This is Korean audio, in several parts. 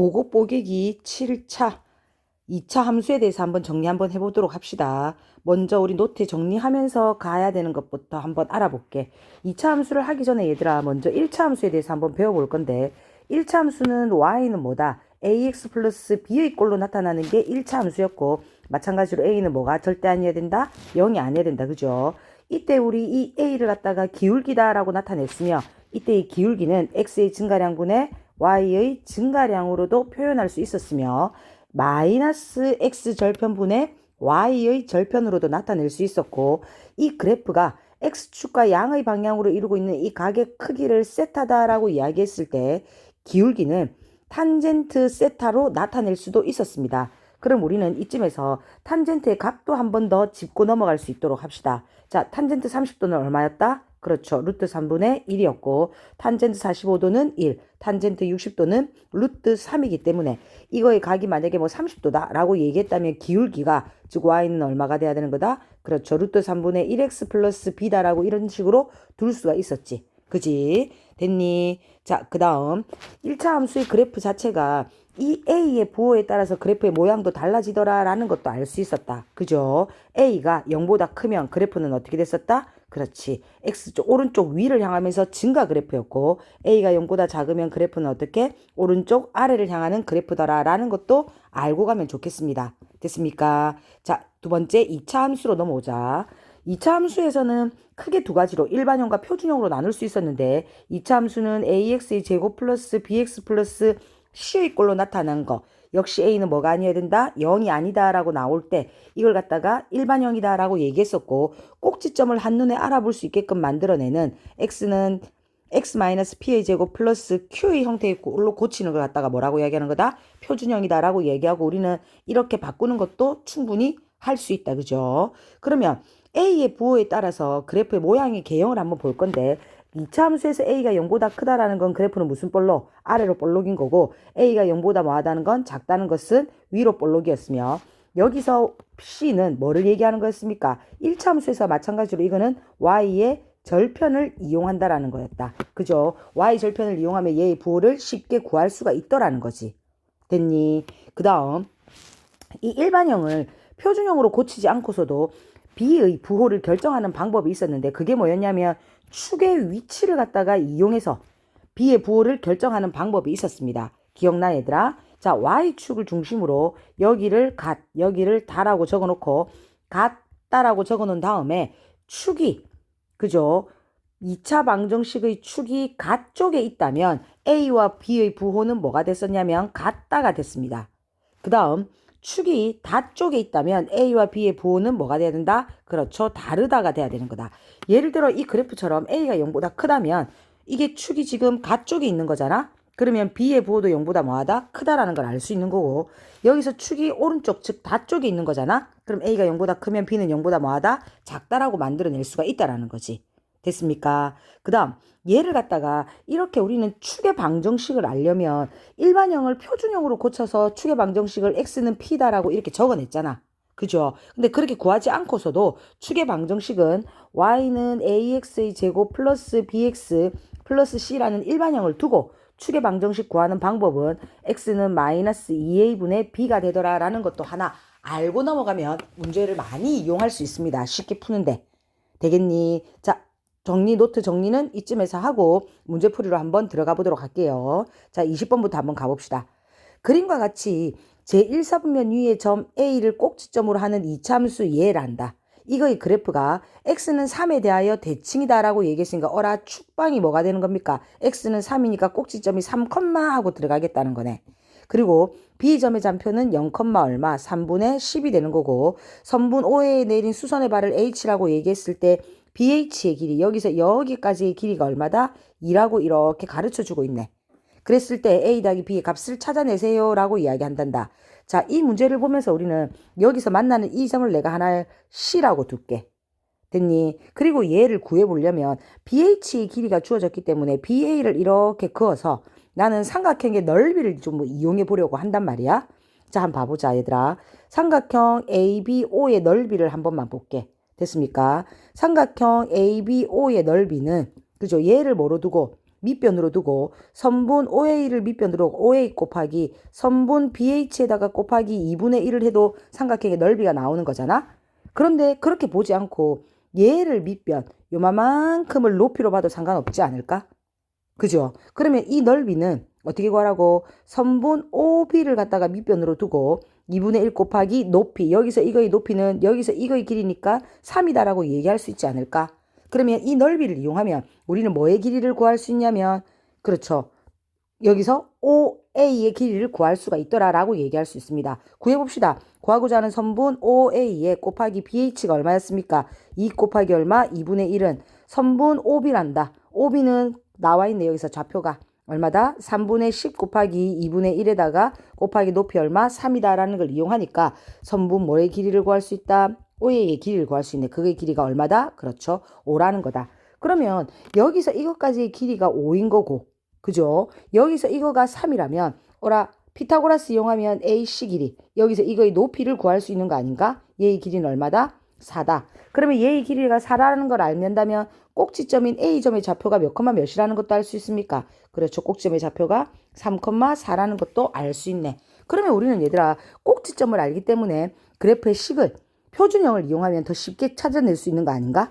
보고 뽀개기 7차 2차 함수에 대해서 한번 정리 한번 해보도록 합시다. 먼저 우리 노트 정리하면서 가야 되는 것부터 한번 알아볼게. 2차 함수를 하기 전에 얘들아 먼저 1차 함수에 대해서 한번 배워볼 건데 1차 함수는 y는 뭐다? ax 플러스 b의 꼴로 나타나는 게 1차 함수였고 마찬가지로 a는 뭐가 절대 아니어야 된다? 0이 아니어야 된다. 그죠? 이때 우리 이 a를 갖다가 기울기다 라고 나타냈으며 이때 이 기울기는 x의 증가량분의 y의 증가량으로도 표현할 수 있었으며 마이너스 x 절편분의 y의 절편으로도 나타낼 수 있었고 이 그래프가 x축과 양의 방향으로 이루고 있는 이 각의 크기를 세타다라고 이야기했을 때 기울기는 탄젠트 세타로 나타낼 수도 있었습니다. 그럼 우리는 이쯤에서 탄젠트의 각도 한 번 더 짚고 넘어갈 수 있도록 합시다. 자, 탄젠트 30도는 얼마였다? 그렇죠. 루트 3분의 1이었고 탄젠트 45도는 1, 탄젠트 60도는 루트 3이기 때문에 이거의 각이 만약에 뭐 30도다 라고 얘기했다면 기울기가 즉 y는 얼마가 돼야 되는 거다? 그렇죠. 루트 3분의 1x 플러스 b다 라고 이런 식으로 둘 수가 있었지. 그지? 됐니? 자, 그 다음 1차 함수의 그래프 자체가 이 a의 부호에 따라서 그래프의 모양도 달라지더라 라는 것도 알 수 있었다. 그죠? a가 0보다 크면 그래프는 어떻게 됐었다? 그렇지. X쪽 오른쪽 위를 향하면서 증가 그래프였고 A가 0보다 작으면 그래프는 어떻게? 오른쪽 아래를 향하는 그래프더라 라는 것도 알고 가면 좋겠습니다. 됐습니까? 자, 두 번째 2차 함수로 넘어오자. 2차 함수에서는 크게 두 가지로 일반형과 표준형으로 나눌 수 있었는데 2차 함수는 AX의 제곱 플러스 BX 플러스 C의 꼴로 나타난 거 역시 A는 뭐가 아니어야 된다? 0이 아니다 라고 나올 때 이걸 갖다가 일반형이다 라고 얘기했었고 꼭지점을 한눈에 알아볼 수 있게끔 만들어내는 X는 X-P의 제곱 플러스 Q의 형태의 꼴로 고치는 걸 갖다가 뭐라고 이야기하는 거다? 표준형이다 라고 얘기하고 우리는 이렇게 바꾸는 것도 충분히 할 수 있다. 그죠? 그러면 A의 부호에 따라서 그래프의 모양의 개형을 한번 볼 건데 2차 함수에서 A가 0보다 크다라는 건 그래프는 무슨 볼록? 아래로 볼록인 거고 A가 0보다 뭐하다는 건 작다는 것은 위로 볼록이었으며 여기서 C는 뭐를 얘기하는 거였습니까? 1차 함수에서 마찬가지로 이거는 Y의 절편을 이용한다라는 거였다. 그죠? Y 절편을 이용하면 얘의 부호를 쉽게 구할 수가 있더라는 거지. 됐니? 그 다음 이 일반형을 표준형으로 고치지 않고서도 B의 부호를 결정하는 방법이 있었는데 그게 뭐였냐면 축의 위치를 갖다가 이용해서 B의 부호를 결정하는 방법이 있었습니다. 기억나 얘들아? 자, Y축을 중심으로 여기를 갓, 여기를 다라고 적어놓고 같다라고 적어놓은 다음에 축이 그죠? 2차 방정식의 축이 갓 쪽에 있다면 A와 B의 부호는 뭐가 됐었냐면 같다가 됐습니다. 그 다음 축이 다 쪽에 있다면 A와 B의 부호는 뭐가 돼야 된다? 그렇죠. 다르다가 돼야 되는 거다. 예를 들어 이 그래프처럼 A가 0보다 크다면 이게 축이 지금 가 쪽에 있는 거잖아. 그러면 B의 부호도 0보다 뭐하다? 크다라는 걸 알 수 있는 거고 여기서 축이 오른쪽 즉 다 쪽에 있는 거잖아. 그럼 A가 0보다 크면 B는 0보다 뭐하다? 작다라고 만들어낼 수가 있다라는 거지. 됐습니까? 그 다음 얘를 갖다가 이렇게 우리는 축의 방정식을 알려면 일반형을 표준형으로 고쳐서 축의 방정식을 x는 p다라고 이렇게 적어냈잖아. 그죠? 근데 그렇게 구하지 않고서도 축의 방정식은 y는 ax의 제곱 플러스 bx 플러스 c라는 일반형을 두고 축의 방정식 구하는 방법은 x는 마이너스 2a분의 b가 되더라 라는 것도 하나 알고 넘어가면 문제를 많이 이용할 수 있습니다. 쉽게 푸는데. 되겠니? 자, 노트 정리는 이쯤에서 하고 문제풀이로 한번 들어가 보도록 할게요. 자, 20번부터 한번 가봅시다. 그림과 같이 제1사분면 위의 점 A를 꼭지점으로 하는 이참수 얘란다. 이거의 그래프가 x는 3에 대하여 대칭이다 라고 얘기했으니까 어라 축방이 뭐가 되는 겁니까? x는 3이니까 꼭지점이 3, 하고 들어가겠다는 거네. 그리고 B점의 좌표는 0, 얼마 3분의 10이 되는 거고 선분 OA에 내린 수선의 발을 H라고 얘기했을 때 BH의 길이 여기서 여기까지의 길이가 얼마다? 2라고 이렇게 가르쳐주고 있네. 그랬을 때 A 더하기 B의 값을 찾아내세요 라고 이야기한단다. 자, 이 문제를 보면서 우리는 여기서 만나는 이 점을 내가 하나 C라고 둘게. 됐니? 그리고 얘를 구해보려면 BH의 길이가 주어졌기 때문에 BA를 이렇게 그어서 나는 삼각형의 넓이를 좀 이용해 보려고 한단 말이야. 자, 한번 봐보자 얘들아. 삼각형 ABO의 넓이를 한 번만 볼게. 됐습니까? 삼각형 ABO의 넓이는 그죠? 얘를 뭐로 두고 밑변으로 두고 선분 OA를 밑변으로 OA 곱하기 선분 BH에다가 곱하기 2분의 1을 해도 삼각형의 넓이가 나오는 거잖아. 그런데 그렇게 보지 않고 얘를 밑변 요만큼을 높이로 봐도 상관없지 않을까? 그죠? 그러면 이 넓이는 어떻게 구하라고? 선분 OB를 갖다가 밑변으로 두고 2분의 1 곱하기 높이, 여기서 이거의 높이는 여기서 이거의 길이니까 3이다라고 얘기할 수 있지 않을까? 그러면 이 넓이를 이용하면 우리는 뭐의 길이를 구할 수 있냐면, 그렇죠, 여기서 OA의 길이를 구할 수가 있더라라고 얘기할 수 있습니다. 구해봅시다. 구하고자 하는 선분 OA의 곱하기 BH가 얼마였습니까? 2 곱하기 얼마? 2분의 1은 선분 OB란다. OB는 나와 있네. 여기서 좌표가 얼마다? 3분의 10 곱하기 2분의 1에다가 곱하기 높이 얼마? 3이다라는 걸 이용하니까 선분 뭐의 길이를 구할 수 있다? OA의 길이를 구할 수 있네. 그게 길이가 얼마다? 그렇죠. 5라는 거다. 그러면 여기서 이것까지의 길이가 5인 거고, 그죠? 여기서 이거가 3이라면 오라 피타고라스 이용하면 AC 길이, 여기서 이거의 높이를 구할 수 있는 거 아닌가? 얘의 길이는 얼마다? 4다. 그러면 얘의 길이가 4라는 걸 알면다면 꼭지점인 A점의 좌표가 몇 컴마 몇이라는 것도 알 수 있습니까? 그렇죠. 꼭지점의 좌표가 3,4라는 것도 알 수 있네. 그러면 우리는 얘들아 꼭지점을 알기 때문에 그래프의 식을 표준형을 이용하면 더 쉽게 찾아낼 수 있는 거 아닌가?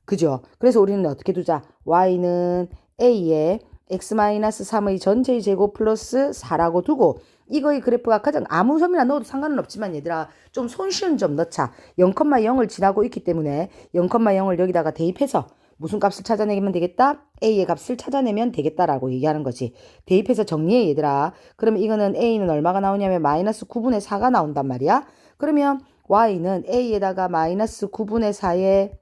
그죠? 그래서 우리는 어떻게 두자? y는 a에 x-3의 전체의 제곱 플러스 4라고 두고, 이거의 그래프가 가장 아무 점이나 넣어도 상관은 없지만 얘들아 좀 손쉬운 점 넣자. 0,0을 지나고 있기 때문에 0,0을 여기다가 대입해서 무슨 값을 찾아내면 되겠다? a의 값을 찾아내면 되겠다라고 얘기하는 거지. 대입해서 정리해 얘들아. 그러면 이거는 a는 얼마가 나오냐면 마이너스 9분의 4가 나온단 말이야. 그러면 y는 a에다가 마이너스 9분의 4에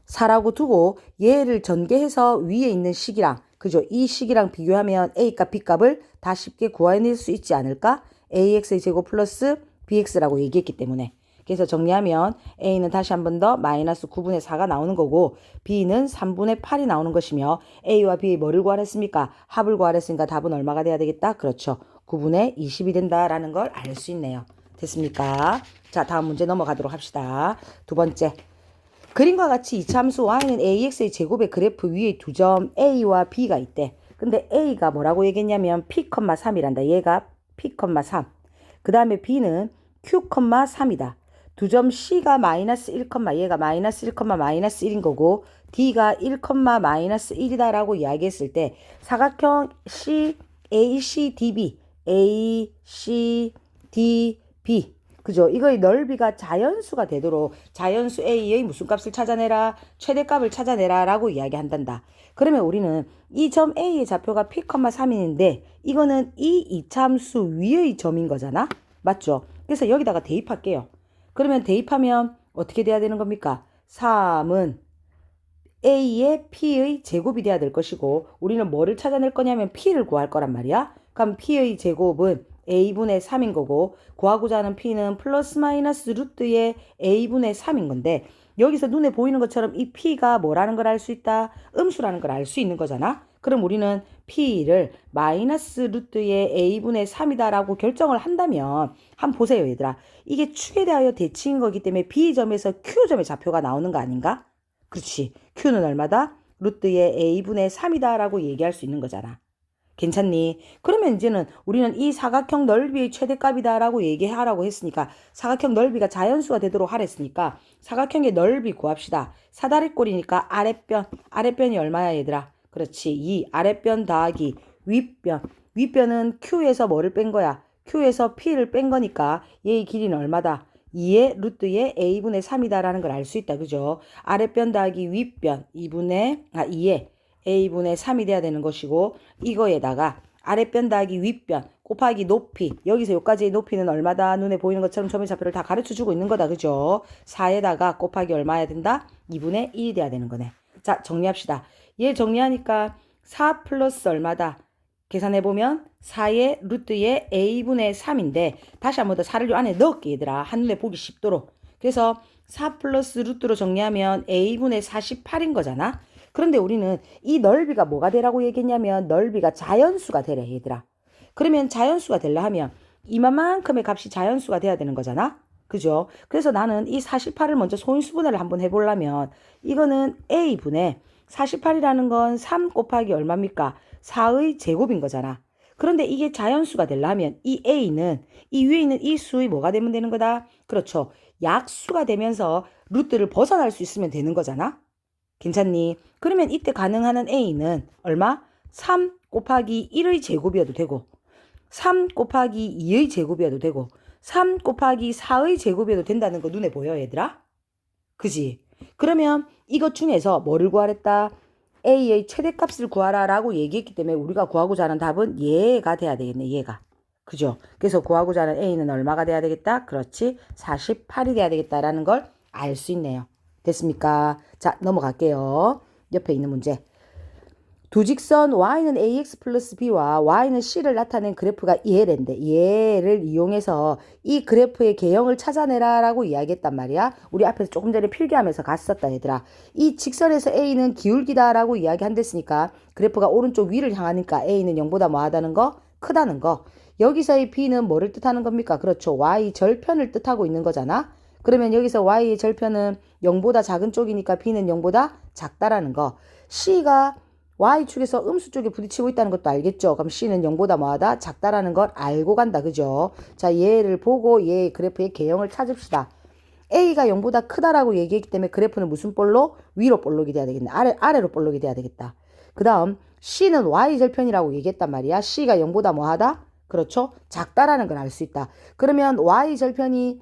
4라고 두고 얘를 전개해서 위에 있는 식이랑, 그죠? 이 식이랑 비교하면 a값 b값을 다 쉽게 구해낼 수 있지 않을까? ax의 제곱 플러스 bx라고 얘기했기 때문에. 그래서 정리하면 a는 다시 한 번 더 마이너스 9분의 4가 나오는 거고, b는 3분의 8이 나오는 것이며, a와 b의 뭐를 구하랬습니까? 합을 구하랬으니까 답은 얼마가 돼야 되겠다? 그렇죠. 9분의 20이 된다라는 걸 알 수 있네요. 됐습니까? 자, 다음 문제 넘어가도록 합시다. 두 번째. 그림과 같이 이차함수 y는 ax의 제곱의 그래프 위에 두 점 a와 b가 있대. 근데 a가 뭐라고 얘기했냐면 p,3이란다. 얘가 p,3. 그 다음에 b는 q,3이다. 두 점 c가 마이너스 1, 얘가 마이너스 1, 마이너스 1인 거고, d가 1, 마이너스 1이다라고 이야기했을 때 사각형 ACDB, ACDB, 그죠? 이거의 넓이가 자연수가 되도록 자연수 A의 무슨 값을 찾아내라? 최대값을 찾아내라 라고 이야기한단다. 그러면 우리는 이 점 A의 좌표가 P,3인데 이거는 이 이차함수 위의 점인 거잖아? 맞죠? 그래서 여기다가 대입할게요. 그러면 대입하면 어떻게 돼야 되는 겁니까? 3은 A의 P의 제곱이 돼야 될 것이고, 우리는 뭐를 찾아낼 거냐면 P를 구할 거란 말이야. 그럼 P의 제곱은 A분의 3인 거고, 구하고자 하는 P는 플러스 마이너스 루트의 A분의 3인 건데, 여기서 눈에 보이는 것처럼 이 P가 뭐라는 걸 알 수 있다? 음수라는 걸 알 수 있는 거잖아. 그럼 우리는 P를 마이너스 루트의 A분의 3이다라고 결정을 한다면, 한번 보세요 얘들아. 이게 축에 대하여 대칭인 거기 때문에 B점에서 Q점의 좌표가 나오는 거 아닌가? 그렇지. Q는 얼마다? 루트의 A분의 3이다라고 얘기할 수 있는 거잖아. 괜찮니? 그러면 이제는 우리는 이 사각형 넓이의 최대값이다라고 얘기하라고 했으니까, 사각형 넓이가 자연수가 되도록 하랬으니까 사각형의 넓이 구합시다. 사다리꼴이니까 아랫변이 얼마야 얘들아? 그렇지. 2 아랫변 더하기 윗변. 윗변은 Q에서 뭐를 뺀 거야? Q에서 P를 뺀 거니까 얘의 길이는 얼마다? 2의 루트의 A분의 3이다라는 걸 알 수 있다. 그죠? 아랫변 더하기 윗변 2의 A분의 3이 돼야 되는 것이고, 이거에다가 아랫변 더하기 윗변 곱하기 높이, 여기서 여기까지의 높이는 얼마다? 눈에 보이는 것처럼 점의 좌표를 다 가르쳐주고 있는 거다. 그죠? 4에다가 곱하기 얼마 해야 된다? 2분의 1이 돼야 되는 거네. 자, 정리합시다. 얘 정리하니까 4 플러스 얼마다? 계산해보면 4의 루트의 A분의 3인데, 다시 한 번 더 4를 요 안에 넣을게 얘들아. 한눈에 보기 쉽도록. 그래서 4 플러스 루트로 정리하면 A분의 48인 거잖아. 그런데 우리는 이 넓이가 뭐가 되라고 얘기했냐면 넓이가 자연수가 되래 얘들아. 그러면 자연수가 되려 하면 이만큼의 값이 자연수가 돼야 되는 거잖아. 그죠? 그래서 나는 이 48을 먼저 소인수분해를 한번 해보려면 이거는 A분의 48이라는 건 3 곱하기 얼마입니까? 4의 제곱인 거잖아. 그런데 이게 자연수가 되려면 이 A는 이 위에 있는 이 수의 뭐가 되면 되는 거다? 그렇죠. 약수가 되면서 루트를 벗어날 수 있으면 되는 거잖아. 괜찮니? 그러면 이때 가능한 A는 얼마? 3 곱하기 1의 제곱이어도 되고 3 곱하기 2의 제곱이어도 되고 3 곱하기 4의 제곱이어도 된다는 거 눈에 보여 얘들아? 그지? 그러면 이것 중에서 뭐를 구하랬다? A의 최대값을 구하라 라고 얘기했기 때문에 우리가 구하고자 하는 답은 얘가 돼야 되겠네. 얘가. 그죠? 그래서 구하고자 하는 A는 얼마가 돼야 되겠다? 그렇지. 48이 돼야 되겠다라는 걸 알 수 있네요. 됐습니까? 자, 넘어갈게요. 옆에 있는 문제. 두 직선 y는 ax 플러스 b와 y는 c를 나타낸 그래프가 얘랜데 얘를 이용해서 이 그래프의 개형을 찾아내라 라고 이야기했단 말이야. 우리 앞에서 조금 전에 필기하면서 갔었다 얘들아. 이 직선에서 a는 기울기다 라고 이야기한댔으니까 그래프가 오른쪽 위를 향하니까 a는 0보다 뭐하다는 거? 크다는 거. 여기서의 b는 뭐를 뜻하는 겁니까? 그렇죠. y 절편을 뜻하고 있는 거잖아. 그러면 여기서 y의 절편은 0보다 작은 쪽이니까 b는 0보다 작다라는 거. c가 Y축에서 음수 쪽에 부딪히고 있다는 것도 알겠죠? 그럼 C는 0보다 뭐하다? 작다라는 걸 알고 간다. 그죠? 자, 얘를 보고 얘의 그래프의 개형을 찾읍시다. A가 0보다 크다라고 얘기했기 때문에 그래프는 무슨 볼로? 위로 볼록이 돼야 되겠네. 아래로 볼록이 돼야 되겠다. 그 다음 C는 Y절편이라고 얘기했단 말이야. C가 0보다 뭐하다? 그렇죠? 작다라는 걸 알 수 있다. 그러면 Y절편이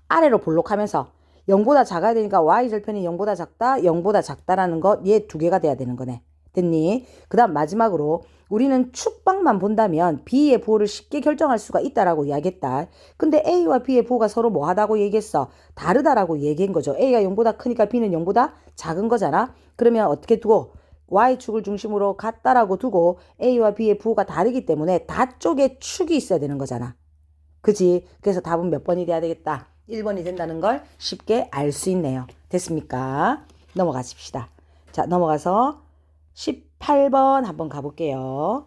아래로 볼록하면서 0보다 작아야 되니까 Y절편이 0보다 작다, 0보다 작다라는 것 얘 두 개가 돼야 되는 거네. 됐니? 그 다음 마지막으로 우리는 축방만 본다면 B의 부호를 쉽게 결정할 수가 있다라고 이야기했다. 근데 A와 B의 부호가 서로 뭐하다고 얘기했어? 다르다라고 얘기한 거죠. A가 0보다 크니까 B는 0보다 작은 거잖아. 그러면 어떻게 두고? Y축을 중심으로 같다라고 두고 A와 B의 부호가 다르기 때문에 다 쪽에 축이 있어야 되는 거잖아. 그지? 그래서 답은 몇 번이 돼야 되겠다? 1번이 된다는 걸 쉽게 알 수 있네요. 됐습니까? 넘어가십시다. 자, 넘어가서 18번 한번 가볼게요.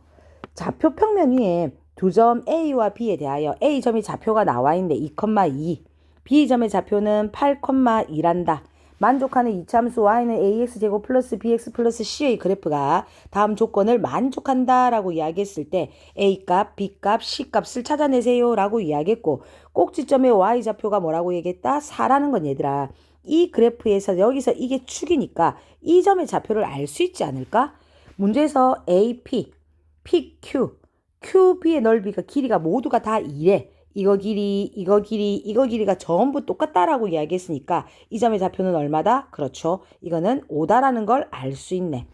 좌표 평면 위에 두 점 A와 B에 대하여 A점의 좌표가 나와 있는데 2,2, B점의 좌표는 8,2란다. 만족하는 이차함수 y는 ax제곱 플러스 bx 플러스 c의 그래프가 다음 조건을 만족한다 라고 이야기했을 때 a값, b값, c값을 찾아내세요 라고 이야기했고 꼭지점의 y좌표가 뭐라고 얘기했다? 4라는 건 얘들아. 이 그래프에서 여기서 이게 축이니까 이 점의 좌표를 알 수 있지 않을까? 문제에서 AP, PQ, QB의 넓이가 길이가 모두가 다 2래. 이거 길이, 이거 길이, 이거 길이가 전부 똑같다라고 이야기했으니까 이 점의 좌표는 얼마다? 그렇죠. 이거는 5다라는 걸 알 수 있네.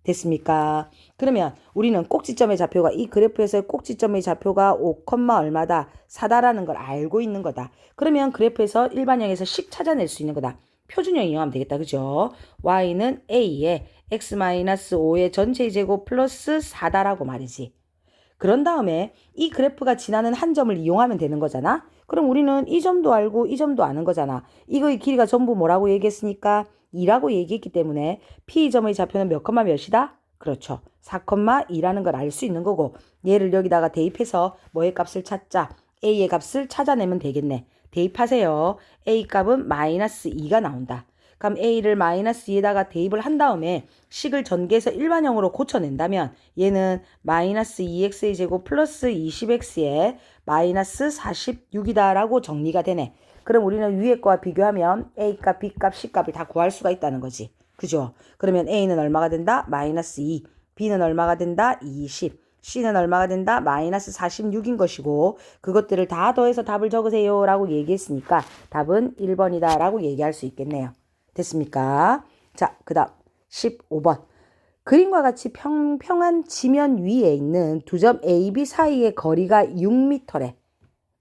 됐습니까? 그러면 우리는 꼭지점의 좌표가 이 그래프에서의 꼭지점의 좌표가 5, 얼마다? 4다라는 걸 알고 있는 거다. 그러면 그래프에서 일반형에서 식 찾아낼 수 있는 거다. 표준형 이용하면 되겠다. 그죠? y는 a에 x-5의 전체 제곱 플러스 4다라고 말이지. 그런 다음에 이 그래프가 지나는 한 점을 이용하면 되는 거잖아. 그럼 우리는 이 점도 알고 이 점도 아는 거잖아. 이거의 길이가 전부 뭐라고 얘기했으니까 2라고 얘기했기 때문에 P점의 좌표는 몇 컴마 몇이다? 그렇죠. 4,2라는 걸 알 수 있는 거고 얘를 여기다가 대입해서 뭐의 값을 찾자? A의 값을 찾아내면 되겠네. 대입하세요. A 값은 마이너스 2가 나온다. 그럼 A를 마이너스 2에다가 대입을 한 다음에 식을 전개해서 일반형으로 고쳐낸다면 얘는 마이너스 2x의 제곱 플러스 20x에 마이너스 46이다 라고 정리가 되네. 그럼 우리는 위에 거와 비교하면 A값, B값, C값을 다 구할 수가 있다는 거지. 그죠? 그러면 A는 얼마가 된다? 마이너스 2. B는 얼마가 된다? 20. C는 얼마가 된다? 마이너스 46인 것이고 그것들을 다 더해서 답을 적으세요 라고 얘기했으니까 답은 1번이다 라고 얘기할 수 있겠네요. 됐습니까? 자, 그 다음 15번. 그림과 같이 평평한 지면 위에 있는 두 점 A, B 사이의 거리가 6m래.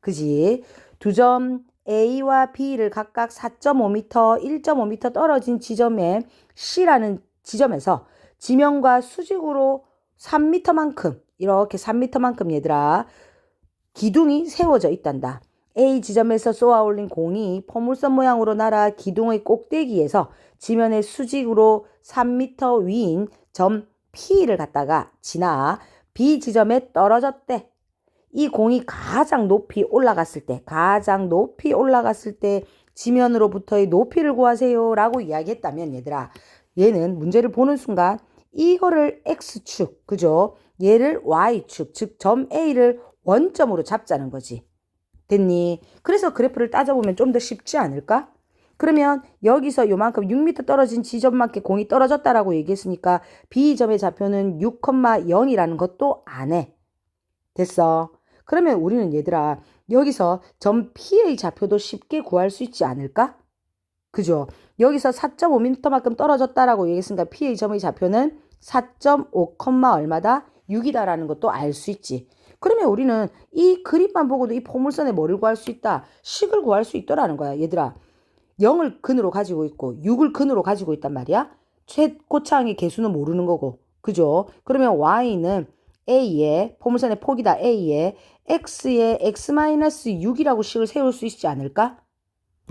그지? 두 점 A와 B를 각각 4.5m, 1.5m 떨어진 지점에 C라는 지점에서 지면과 수직으로 3m만큼, 이렇게 3m만큼 얘들아, 기둥이 세워져 있단다. A 지점에서 쏘아 올린 공이 포물선 모양으로 날아 기둥의 꼭대기에서 지면의 수직으로 3m 위인 점 P를 갖다가 지나 B 지점에 떨어졌대. 이 공이 가장 높이 올라갔을 때 지면으로부터의 높이를 구하세요 라고 이야기했다면 얘들아 얘는 문제를 보는 순간 이거를 x축, 그죠? 얘를 y축, 즉 점 A를 원점으로 잡자는 거지. 됐니? 그래서 그래프를 따져보면 좀 더 쉽지 않을까? 그러면 여기서 요만큼 6m 떨어진 지점만큼 공이 떨어졌다라고 얘기했으니까 B점의 좌표는 6,0이라는 것도 안 해. 됐어. 그러면 우리는 얘들아 여기서 점 P의 좌표도 쉽게 구할 수 있지 않을까? 그죠? 여기서 4.5m만큼 떨어졌다라고 얘기했으니까 P의 점의 좌표는 4.5, 얼마다? 6이다라는 것도 알 수 있지. 그러면 우리는 이 그림만 보고도 이 포물선에 뭐를 구할 수 있다? 식을 구할 수 있더라는 거야. 얘들아. 0을 근으로 가지고 있고 6을 근으로 가지고 있단 말이야. 최고차항의 개수는 모르는 거고. 그죠? 그러면 y는 a의 포물선의 폭이다. a의 x의 x-6이라고 식을 세울 수 있지 않을까?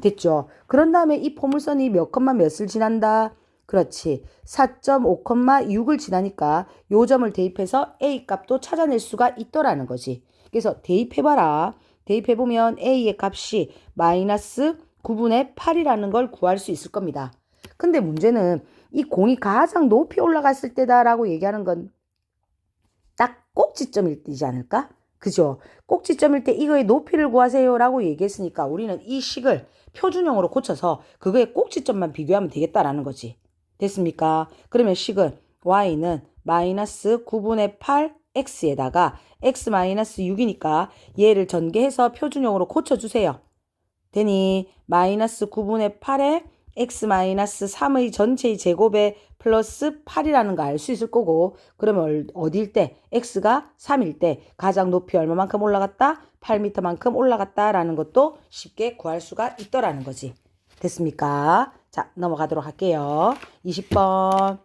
됐죠? 그런 다음에 이 포물선이 몇 컴마 몇을 지난다? 그렇지. 4.5,6을 지나니까 요 점을 대입해서 a 값도 찾아낼 수가 있더라는 거지. 그래서 대입해봐라. 대입해보면 a의 값이 마이너스 9분의 8이라는 걸 구할 수 있을 겁니다. 근데 문제는 이 공이 가장 높이 올라갔을 때다라고 얘기하는 건 딱 꼭지점일 때이지 않을까? 그죠? 꼭지점일 때 이거의 높이를 구하세요라고 얘기했으니까 우리는 이 식을 표준형으로 고쳐서 그거의 꼭지점만 비교하면 되겠다라는 거지. 됐습니까? 그러면 식은 y는 마이너스 9분의 8 x에다가 x 마이너스 6이니까 얘를 전개해서 표준형으로 고쳐주세요. 되니 마이너스 9분의 8에 x-3의 전체의 제곱에 플러스 8이라는 거 알 수 있을 거고 그러면 어디일 때? x가 3일 때 가장 높이 얼마만큼 올라갔다? 8m만큼 올라갔다라는 것도 쉽게 구할 수가 있더라는 거지. 됐습니까? 자, 넘어가도록 할게요. 20번.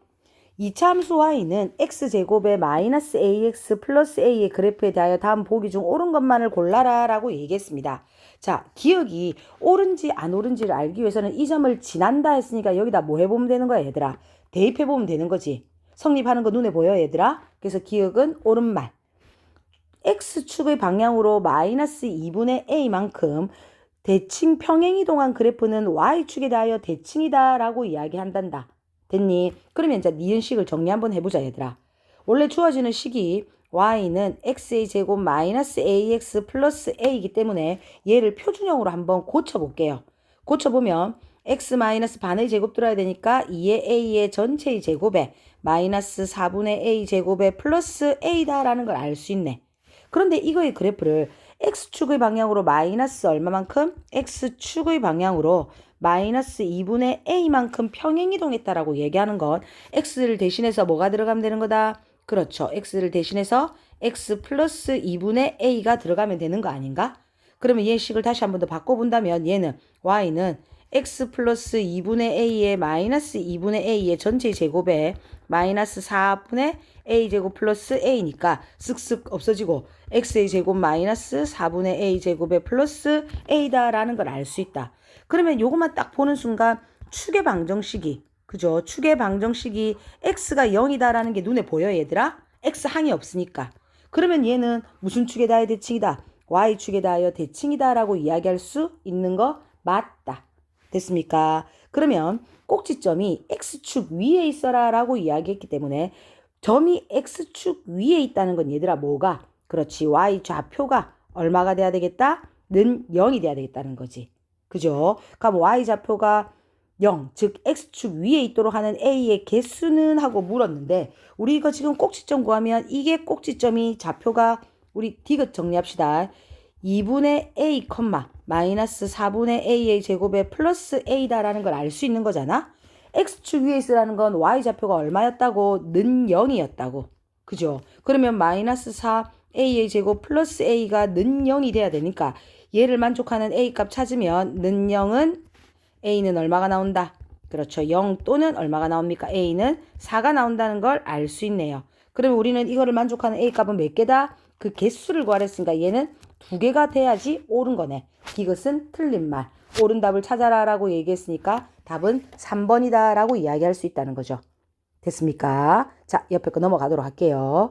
2차 함수 y는 x제곱에 마이너스 ax 플러스 a의 그래프에 대하여 다음 보기 중 옳은 것만을 골라라 라고 얘기했습니다. 자, 기억이 옳은지 안 옳은지를 알기 위해서는 이 점을 지난다 했으니까 여기다 뭐 해보면 되는 거야 얘들아? 대입해보면 되는 거지. 성립하는 거 눈에 보여 얘들아? 그래서 기억은 옳은 말. x축의 방향으로 마이너스 2분의 a만큼 대칭 평행이동한 그래프는 y축에 대하여 대칭이다 라고 이야기한단다. 됐니? 그러면 이제 니은식을 정리 한번 해보자 얘들아. 원래 주어지는 식이 y는 x의 제곱 마이너스 ax 플러스 a이기 때문에 얘를 표준형으로 한번 고쳐볼게요. 고쳐보면 x 마이너스 반의 제곱 들어야 되니까 2의 a의 전체의 제곱에 마이너스 4분의 a 제곱에 플러스 a다라는 걸 알 수 있네. 그런데 이거의 그래프를 x축의 방향으로 마이너스 얼마만큼? x축의 방향으로 마이너스 2분의 a만큼 평행이동했다라고 얘기하는 건 x를 대신해서 뭐가 들어가면 되는 거다? 그렇죠. x를 대신해서 x 플러스 2분의 a가 들어가면 되는 거 아닌가? 그러면 얘 식을 다시 한 번 더 바꿔본다면 얘는 y는 x 플러스 2분의 a의 마이너스 2분의 a의 전체 제곱에 마이너스 4분의 a제곱 플러스 a니까 쓱쓱 없어지고 x의 제곱 마이너스 4분의 a제곱에 플러스 a다라는 걸 알 수 있다. 그러면 요것만 딱 보는 순간 축의 방정식이 그죠? 축의 방정식이 x가 0이다라는 게 눈에 보여 얘들아? x항이 없으니까. 그러면 얘는 무슨 축에 대하여 대칭이다? y축에 대하여 대칭이다라고 이야기할 수 있는 거 맞다. 됐습니까? 그러면 꼭지점이 x축 위에 있어라 라고 이야기했기 때문에 점이 x축 위에 있다는 건 얘들아 뭐가? 그렇지. y 좌표가 얼마가 돼야 되겠다? 는 0이 돼야 되겠다는 거지. 그죠? 그럼 y 좌표가 0, 즉 x축 위에 있도록 하는 a의 개수는 하고 물었는데 우리 이거 지금 꼭지점 구하면 이게 꼭지점이 좌표가 우리 디귿 정리합시다. 2분의 a, 마이너스 4분의 a의 제곱에 플러스 a다라는 걸 알 수 있는 거잖아. x축 위에 있으라는 건 y좌표가 얼마였다고? 는 0이었다고. 그죠? 그러면 마이너스 4a의 제곱 플러스 a가 는 0이 돼야 되니까 얘를 만족하는 a 값 찾으면 는 0은 a는 얼마가 나온다? 그렇죠. 0 또는 얼마가 나옵니까? a는 4가 나온다는 걸 알 수 있네요. 그러면 우리는 이거를 만족하는 a 값은 몇 개다? 그 개수를 구하랬으니까 얘는 2개가 돼야지 옳은 거네. 이것은 틀린 말. 옳은 답을 찾아라 라고 얘기했으니까 답은 3번이다 라고 이야기할 수 있다는 거죠. 됐습니까? 자, 옆에 거 넘어가도록 할게요.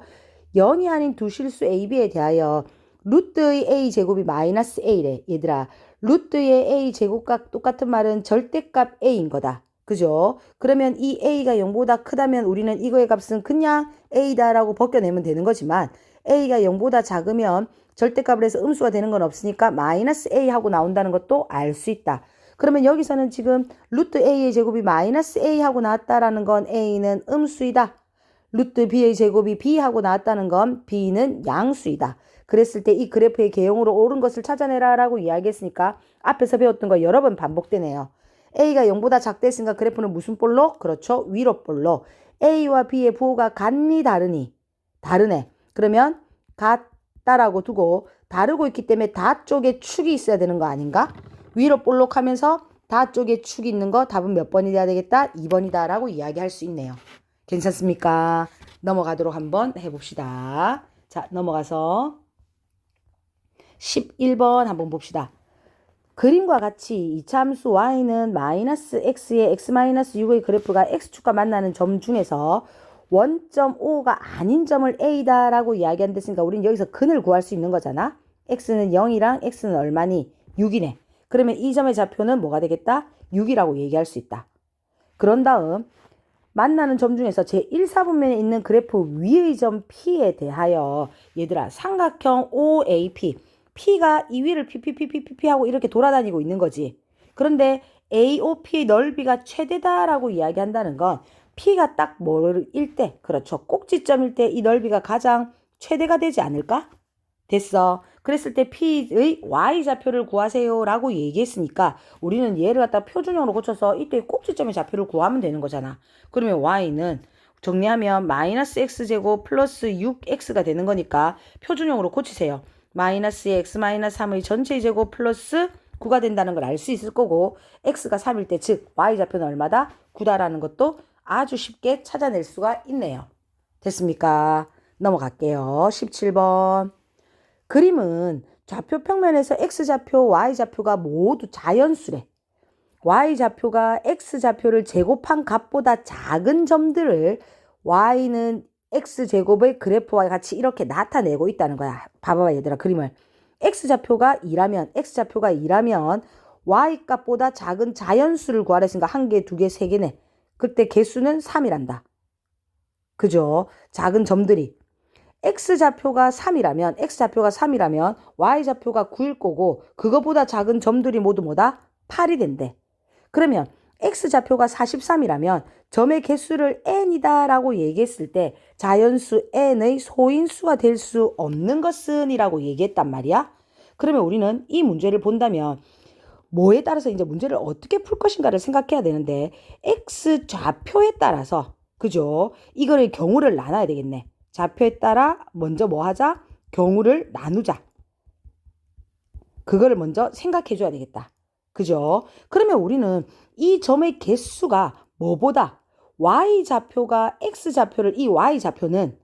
0이 아닌 두 실수 a, b에 대하여 루트의 a 제곱이 마이너스 a래. 얘들아, 루트의 a 제곱과 똑같은 말은 절대값 a인 거다. 그죠? 그러면 이 a가 0보다 크다면 우리는 이거의 값은 그냥 a다라고 벗겨내면 되는 거지만 a가 0보다 작으면 절대값을 해서 음수가 되는 건 없으니까 마이너스 a 하고 나온다는 것도 알 수 있다. 그러면 여기서는 지금 루트 a의 제곱이 마이너스 a 하고 나왔다라는 건 a는 음수이다. 루트 b의 제곱이 b 하고 나왔다는 건 b는 양수이다. 그랬을 때 이 그래프의 개형으로 옳은 것을 찾아내라 라고 이야기했으니까 앞에서 배웠던 거 여러 번 반복되네요. a가 0보다 작다했으니까 그래프는 무슨 볼로? 그렇죠. 위로 볼로. a와 b의 부호가 같니 다르니? 다르네. 그러면 같다라고 두고 다르고 있기 때문에 다 쪽에 축이 있어야 되는 거 아닌가? 위로 볼록하면서 다 쪽에 축이 있는 거 답은 몇 번이 돼야 되겠다? 2번이다 라고 이야기할 수 있네요. 괜찮습니까? 넘어가도록 한번 해봅시다. 자, 넘어가서 11번 한번 봅시다. 그림과 같이 이차함수 y는 마이너스 x의 x-6의 그래프가 x축과 만나는 점 중에서 원점 O가 아닌 점을 A다 라고 이야기한 됐으니까 우리는 여기서 근을 구할 수 있는 거잖아. x는 0이랑 x는 얼마니? 6이네. 그러면 이 점의 좌표는 뭐가 되겠다? 6이라고 얘기할 수 있다. 그런 다음 만나는 점 중에서 제1사분면에 있는 그래프 위의 점 P에 대하여 얘들아 삼각형 OAP P가 이 위를 PPPPP 하고 이렇게 돌아다니고 있는 거지. 그런데 AOP의 넓이가 최대다라고 이야기한다는 건 P가 딱 뭐일 때, 그렇죠. 꼭지점일 때 이 넓이가 가장 최대가 되지 않을까? 됐어. 그랬을 때 P의 Y좌표를 구하세요 라고 얘기했으니까 우리는 얘를 갖다 표준형으로 고쳐서 이때 꼭지점의 좌표를 구하면 되는 거잖아. 그러면 Y는 정리하면 마이너스 X제곱 플러스 6X가 되는 거니까 표준형으로 고치세요. 마이너스 X 마이너스 3의 전체 제곱 플러스 9가 된다는 걸 알 수 있을 거고 X가 3일 때 즉 Y좌표는 얼마다? 9다라는 것도 아주 쉽게 찾아낼 수가 있네요. 됐습니까? 넘어갈게요. 17번. 그림은 좌표 평면에서 X좌표, Y좌표가 모두 자연수래. Y좌표가 X좌표를 제곱한 값보다 작은 점들을 Y는 X제곱의 그래프와 같이 이렇게 나타내고 있다는 거야. 봐봐봐 얘들아 그림을. X좌표가 2라면 Y값보다 작은 자연수를 구하랬으니까 1개, 2개, 3개네. 그때 개수는 3이란다. 그죠? 작은 점들이. X좌표가 3이라면 Y좌표가 9일 거고 그거보다 작은 점들이 모두 뭐다? 8이 된대. 그러면 X좌표가 43이라면 점의 개수를 n이다 라고 얘기했을 때 자연수 n의 소인수가 될 수 없는 것은 이라고 얘기했단 말이야. 그러면 우리는 이 문제를 본다면 뭐에 따라서 이제 문제를 어떻게 풀 것인가를 생각해야 되는데 X좌표에 따라서 그죠? 이거를 경우를 나눠야 되겠네. 좌표에 따라 먼저 뭐 하자? 경우를 나누자. 그거를 먼저 생각해 줘야 되겠다. 그죠? 그러면 우리는 이 점의 개수가 뭐보다 Y좌표가 X좌표를 이 Y좌표는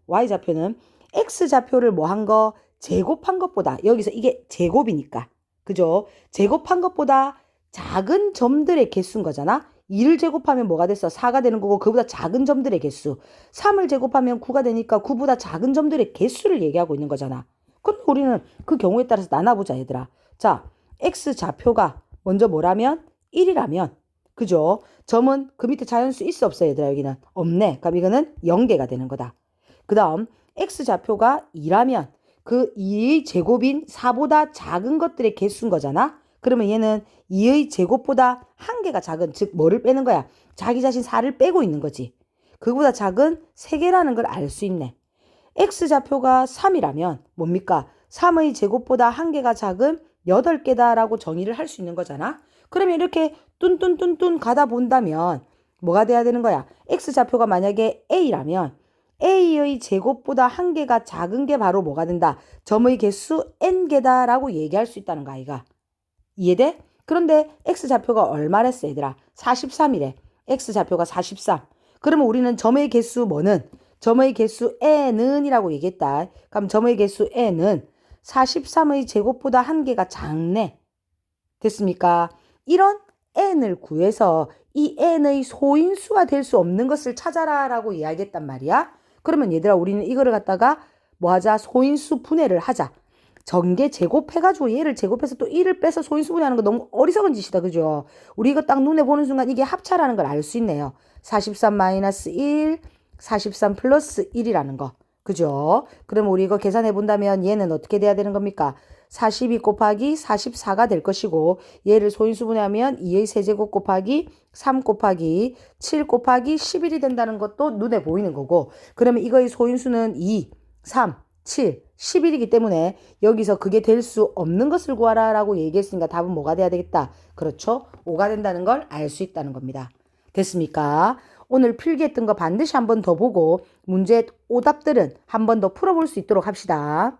X좌표를 뭐 한 거? 제곱한 것보다 여기서 이게 제곱이니까 그죠? 제곱한 것보다 작은 점들의 개수인 거잖아. 2를 제곱하면 뭐가 됐어? 4가 되는 거고 그보다 작은 점들의 개수. 3을 제곱하면 9가 되니까 9보다 작은 점들의 개수를 얘기하고 있는 거잖아. 그럼 우리는 그 경우에 따라서 나눠보자 얘들아. 자, X좌표가 먼저 뭐라면? 1이라면 그죠? 점은 그 밑에 자연수 있어 없어 얘들아 여기는? 없네. 그럼 이거는 0개가 되는 거다. 그 다음 X좌표가 2라면 그 2의 제곱인 4보다 작은 것들의 개수인 거잖아. 그러면 얘는 2의 제곱보다 1개가 작은 즉 뭐를 빼는 거야? 자기 자신 4를 빼고 있는 거지. 그보다 작은 3개라는 걸 알 수 있네. X좌표가 3이라면 뭡니까? 3의 제곱보다 1개가 작은 8개다 라고 정의를 할 수 있는 거잖아. 그러면 이렇게 뚠뚠뚠뚠 가다 본다면 뭐가 돼야 되는 거야? X좌표가 만약에 A라면 A의 제곱보다 1개가 작은 게 바로 뭐가 된다? 점의 개수 N개다 라고 얘기할 수 있다는 거 아이가. 이해돼? 그런데 X좌표가 얼마랬어 얘들아? 43이래. X좌표가 43. 그러면 우리는 점의 개수 뭐는? 점의 개수 N은 이라고 얘기했다. 그럼 점의 개수 N은 43의 제곱보다 1개가 작네. 됐습니까? 이런 N을 구해서 이 N의 소인수가 될 수 없는 것을 찾아라 라고 이야기했단 말이야. 그러면 얘들아 우리는 이거를 갖다가 뭐 하자? 소인수 분해를 하자. 전개 제곱해가지고 얘를 제곱해서 또 1을 빼서 소인수분해하는 거 너무 어리석은 짓이다. 그죠? 우리 이거 딱 눈에 보는 순간 이게 합차라는 걸 알 수 있네요. 43 마이너스 1, 43 플러스 1이라는 거. 그죠? 그럼 우리 이거 계산해 본다면 얘는 어떻게 돼야 되는 겁니까? 42 곱하기 44가 될 것이고 얘를 소인수분해하면 2의 세제곱 곱하기 3 곱하기 7 곱하기 11이 된다는 것도 눈에 보이는 거고 그러면 이거의 소인수는 2, 3, 7, 11이기 때문에 여기서 그게 될 수 없는 것을 구하라 라고 얘기했으니까 답은 뭐가 돼야 되겠다? 그렇죠? 5가 된다는 걸 알 수 있다는 겁니다. 됐습니까? 오늘 필기했던 거 반드시 한 번 더 보고 문제 오답들은 한 번 더 풀어볼 수 있도록 합시다.